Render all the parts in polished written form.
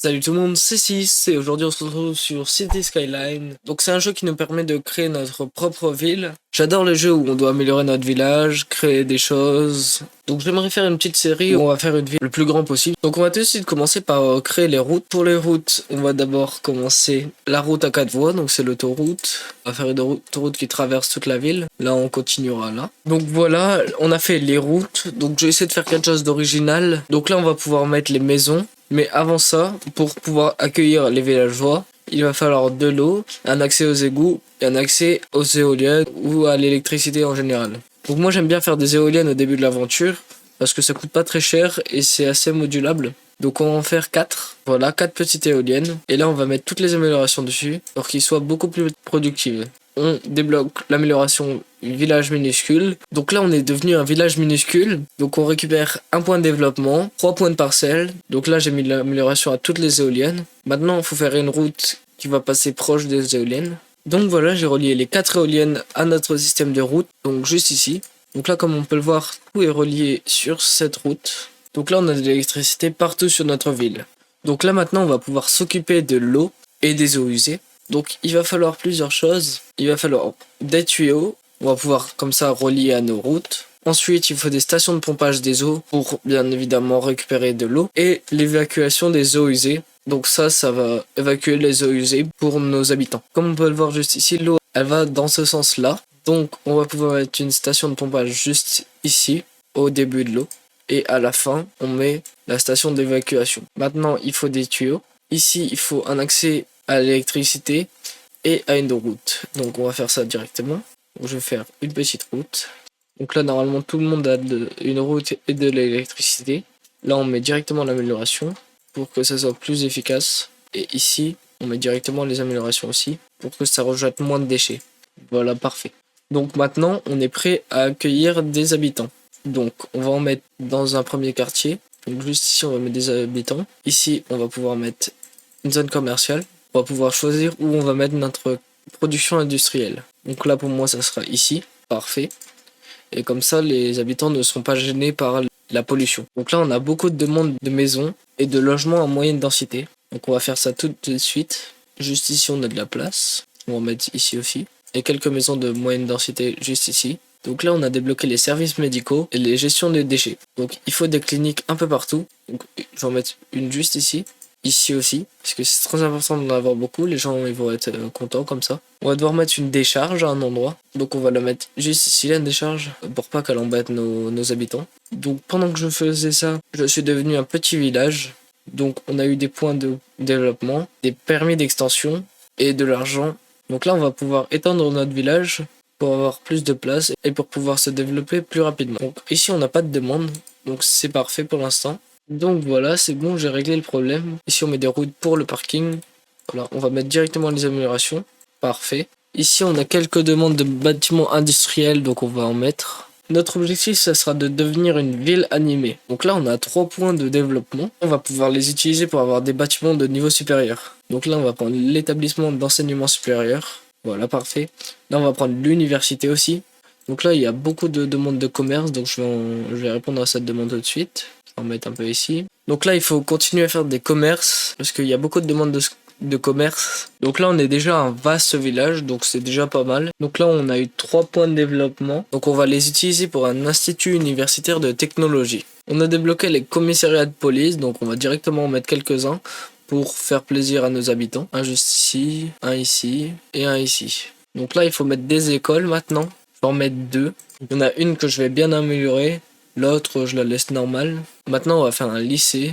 Salut tout le monde, c'est 6 et aujourd'hui on se retrouve sur City Skyline. Donc c'est un jeu qui nous permet de créer notre propre ville. J'adore les jeux où on doit améliorer notre village, créer des choses. Donc j'aimerais faire une petite série où on va faire une ville le plus grand possible. Donc on va tout de suite commencer par créer les routes. Pour les routes, on va d'abord commencer la route à 4 voies, donc c'est l'autoroute. On va faire une autoroute qui traverse toute la ville. Là on continuera là. Donc voilà, on a fait les routes. Donc je vais essayer de faire quelque chose d'original. Donc là on va pouvoir mettre les maisons. Mais avant ça, pour pouvoir accueillir les villageois, il va falloir de l'eau, un accès aux égouts et un accès aux éoliennes ou à l'électricité en général. Donc moi j'aime bien faire des éoliennes au début de l'aventure parce que ça coûte pas très cher et c'est assez modulable. Donc on va en faire 4. Voilà, 4 petites éoliennes. Et là on va mettre toutes les améliorations dessus pour qu'ils soient beaucoup plus productives. On débloque l'amélioration village minuscule. Donc là on est devenu un village minuscule. Donc on récupère un point de développement, 3 points de parcelle. Donc là j'ai mis l'amélioration à toutes les éoliennes. Maintenant il faut faire une route qui va passer proche des éoliennes. Donc voilà, j'ai relié les 4 éoliennes à notre système de route. Donc juste ici. Donc là comme on peut le voir, tout est relié sur cette route. Donc là on a de l'électricité partout sur notre ville. Donc là maintenant on va pouvoir s'occuper de l'eau et des eaux usées. Donc il va falloir plusieurs choses. Il va falloir des tuyaux. On va pouvoir comme ça relier à nos routes. Ensuite il faut des stations de pompage des eaux pour bien évidemment récupérer de l'eau. Et l'évacuation des eaux usées. Donc ça va évacuer les eaux usées pour nos habitants. Comme on peut le voir juste ici, l'eau elle va dans ce sens là. Donc on va pouvoir mettre une station de pompage juste ici au début de l'eau. Et à la fin on met la station d'évacuation. Maintenant il faut des tuyaux. Ici il faut un accès à l'électricité et à une route. Donc on va faire ça directement. Donc, je vais faire une petite route. Donc là normalement tout le monde a une route et de l'électricité. Là on met directement l'amélioration pour que ça soit plus efficace. Et ici on met directement les améliorations aussi pour que ça rejette moins de déchets. Voilà, parfait. Donc maintenant on est prêt à accueillir des habitants. Donc on va en mettre dans un premier quartier. Donc juste ici on va mettre des habitants. Ici on va pouvoir mettre une zone commerciale. On va pouvoir choisir où on va mettre notre production industrielle. Donc là pour moi ça sera ici, parfait. Et comme ça les habitants ne seront pas gênés par la pollution. Donc là on a beaucoup de demandes de maisons et de logements à moyenne densité. Donc on va faire ça tout de suite. Juste ici on a de la place. On va mettre ici aussi. Et quelques maisons de moyenne densité juste ici. Donc là on a débloqué les services médicaux et les gestions des déchets. Donc il faut des cliniques un peu partout. Donc je vais en mettre une juste ici. Ici aussi, parce que c'est très important d'en avoir beaucoup, les gens ils vont être contents comme ça. On va devoir mettre une décharge à un endroit, donc on va la mettre juste ici, la décharge, pour pas qu'elle embête nos habitants. Donc pendant que je faisais ça, je suis devenu un petit village, donc on a eu des points de développement, des permis d'extension et de l'argent. Donc là on va pouvoir étendre notre village pour avoir plus de place et pour pouvoir se développer plus rapidement. Donc ici on n'a pas de demande, donc c'est parfait pour l'instant. Donc voilà, c'est bon, j'ai réglé le problème. Ici on met des routes pour le parking. Voilà, on va mettre directement les améliorations. Parfait. Ici on a quelques demandes de bâtiments industriels, donc on va en mettre. Notre objectif, ça sera de devenir une ville animée. Donc là on a 3 points de développement. On va pouvoir les utiliser pour avoir des bâtiments de niveau supérieur. Donc là on va prendre l'établissement d'enseignement supérieur. Voilà, parfait. Là on va prendre l'université aussi. Donc là il y a beaucoup de demandes de commerce, donc je vais répondre à cette demande tout de suite. On va mettre un peu ici. Donc là il faut continuer à faire des commerces parce qu'il y a beaucoup de demandes de commerce. Donc là on est déjà un vaste village, donc c'est déjà pas mal. Donc là on a eu 3 points de développement. Donc on va les utiliser pour un institut universitaire de technologie. On a débloqué les commissariats de police, donc on va directement en mettre quelques-uns pour faire plaisir à nos habitants. Un juste ici, un ici et un ici. Donc là il faut mettre des écoles maintenant. Je vais en mettre 2. Il y en a une que je vais bien améliorer. L'autre, je la laisse normale. Maintenant, on va faire un lycée.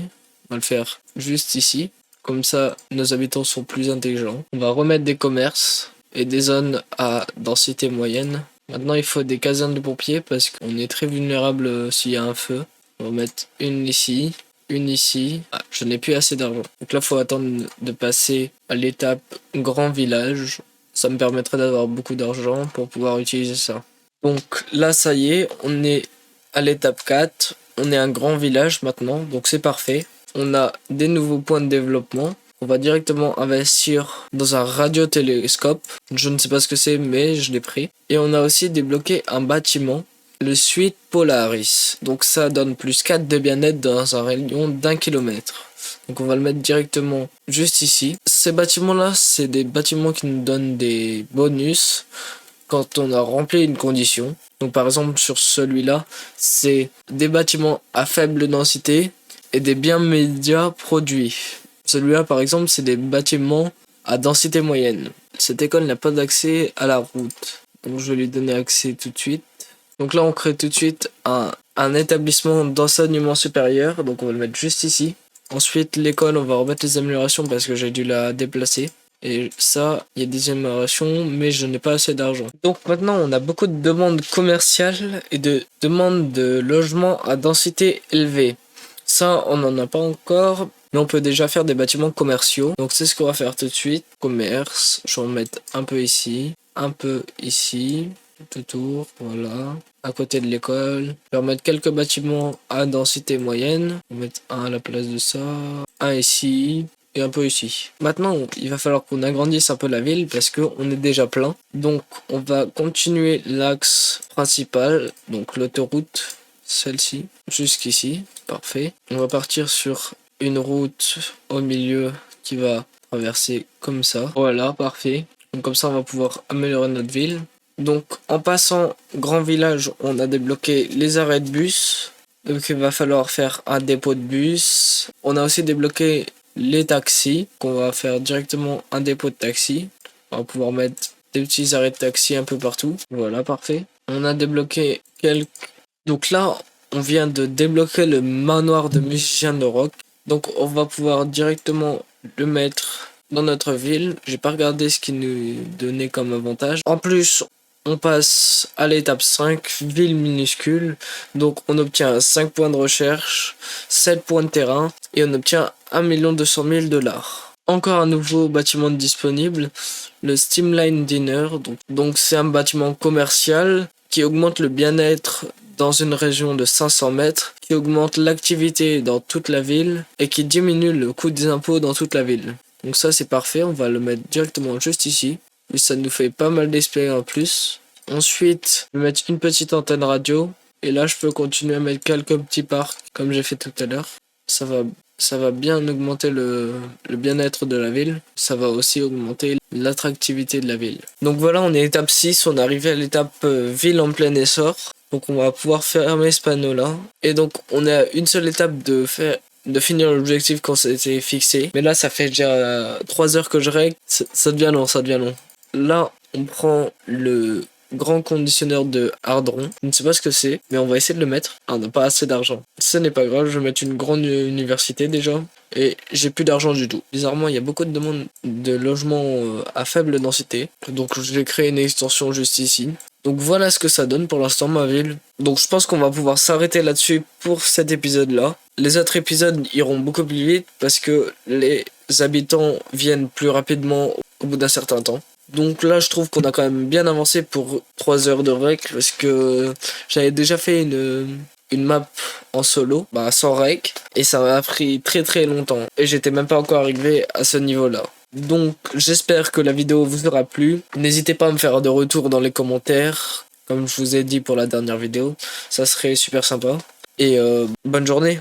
On va le faire juste ici. Comme ça, nos habitants sont plus intelligents. On va remettre des commerces et des zones à densité moyenne. Maintenant, il faut des casernes de pompiers parce qu'on est très vulnérable s'il y a un feu. On va mettre une ici, une ici. Ah, je n'ai plus assez d'argent. Donc là, il faut attendre de passer à l'étape grand village. Ça me permettrait d'avoir beaucoup d'argent pour pouvoir utiliser ça. Donc là, ça y est, on est à l'étape 4, on est un grand village maintenant, donc c'est parfait. On a des nouveaux points de développement. On va directement investir dans un radiotélescope. Je ne sais pas ce que c'est, mais je l'ai pris. Et on a aussi débloqué un bâtiment, le Suite Polaris. Donc ça donne plus 4 de bien-être dans un rayon d'1 kilomètre. Donc on va le mettre directement juste ici. Ces bâtiments-là, c'est des bâtiments qui nous donnent des bonus quand on a rempli une condition. Donc par exemple sur celui-là, c'est des bâtiments à faible densité et des biens médias produits. Celui-là par exemple, c'est des bâtiments à densité moyenne. Cette école n'a pas d'accès à la route. Donc je vais lui donner accès tout de suite. Donc là on crée tout de suite un établissement d'enseignement supérieur. Donc on va le mettre juste ici. Ensuite l'école, on va remettre les améliorations parce que j'ai dû la déplacer. Et ça, il y a des améliorations, mais je n'ai pas assez d'argent. Donc maintenant, on a beaucoup de demandes commerciales et de demandes de logements à densité élevée. Ça, on n'en a pas encore, mais on peut déjà faire des bâtiments commerciaux. Donc c'est ce qu'on va faire tout de suite. Commerce, je vais en mettre un peu ici, tout autour, voilà. À côté de l'école. Je vais remettre quelques bâtiments à densité moyenne. On va mettre un à la place de ça, un ici. Et un peu ici. Maintenant, il va falloir qu'on agrandisse un peu la ville parce qu'on est déjà plein. Donc, on va continuer l'axe principal, donc l'autoroute, celle-ci, jusqu'ici. Parfait. On va partir sur une route au milieu qui va traverser comme ça. Voilà, parfait. Donc, comme ça, on va pouvoir améliorer notre ville. Donc, en passant grand village, on a débloqué les arrêts de bus. Donc, il va falloir faire un dépôt de bus. On a aussi débloqué les taxis, qu'on va faire directement un dépôt de taxi. On va pouvoir mettre des petits arrêts de taxi un peu partout. Voilà, parfait. On a débloqué quelques... Donc là, on vient de débloquer le manoir de musiciens de rock. Donc on va pouvoir directement le mettre dans notre ville. J'ai pas regardé ce qu'il nous donnait comme avantage. En plus, on passe à l'étape 5, ville minuscule. Donc on obtient 5 points de recherche, 7 points de terrain et on obtient 1 200 000 $. Encore un nouveau bâtiment disponible, le Steamline Diner. Donc c'est un bâtiment commercial qui augmente le bien-être dans une région de 500 mètres, qui augmente l'activité dans toute la ville et qui diminue le coût des impôts dans toute la ville. Donc ça c'est parfait, on va le mettre directement juste ici. Et ça nous fait pas mal d'expérience en plus. Ensuite, je vais mettre une petite antenne radio. Et là, je peux continuer à mettre quelques petits parcs, comme j'ai fait tout à l'heure. Ça va bien augmenter le bien-être de la ville. Ça va aussi augmenter l'attractivité de la ville. Donc voilà, on est étape 6. On est arrivé à l'étape ville en plein essor. Donc on va pouvoir fermer ce panneau-là. Et donc, on est à une seule étape de finir l'objectif qu'on s'était fixé. Mais là, ça fait déjà 3 heures que je règle. Ça devient long, ça devient long. Là, on prend le grand conditionneur de Hardron. Je ne sais pas ce que c'est, mais on va essayer de le mettre. Ah, on n'a pas assez d'argent. Ce n'est pas grave, je vais mettre une grande université déjà. Et j'ai plus d'argent du tout. Bizarrement, il y a beaucoup de demandes de logements à faible densité. Donc je vais créer une extension juste ici. Donc voilà ce que ça donne pour l'instant ma ville. Donc je pense qu'on va pouvoir s'arrêter là-dessus pour cet épisode-là. Les autres épisodes iront beaucoup plus vite parce que les habitants viennent plus rapidement au bout d'un certain temps. Donc là, je trouve qu'on a quand même bien avancé pour 3 heures de rec parce que j'avais déjà fait une map en solo, sans rec, et ça m'a pris très très longtemps. Et j'étais même pas encore arrivé à ce niveau-là. Donc j'espère que la vidéo vous aura plu. N'hésitez pas à me faire de retour dans les commentaires, comme je vous ai dit pour la dernière vidéo. Ça serait super sympa. Et bonne journée.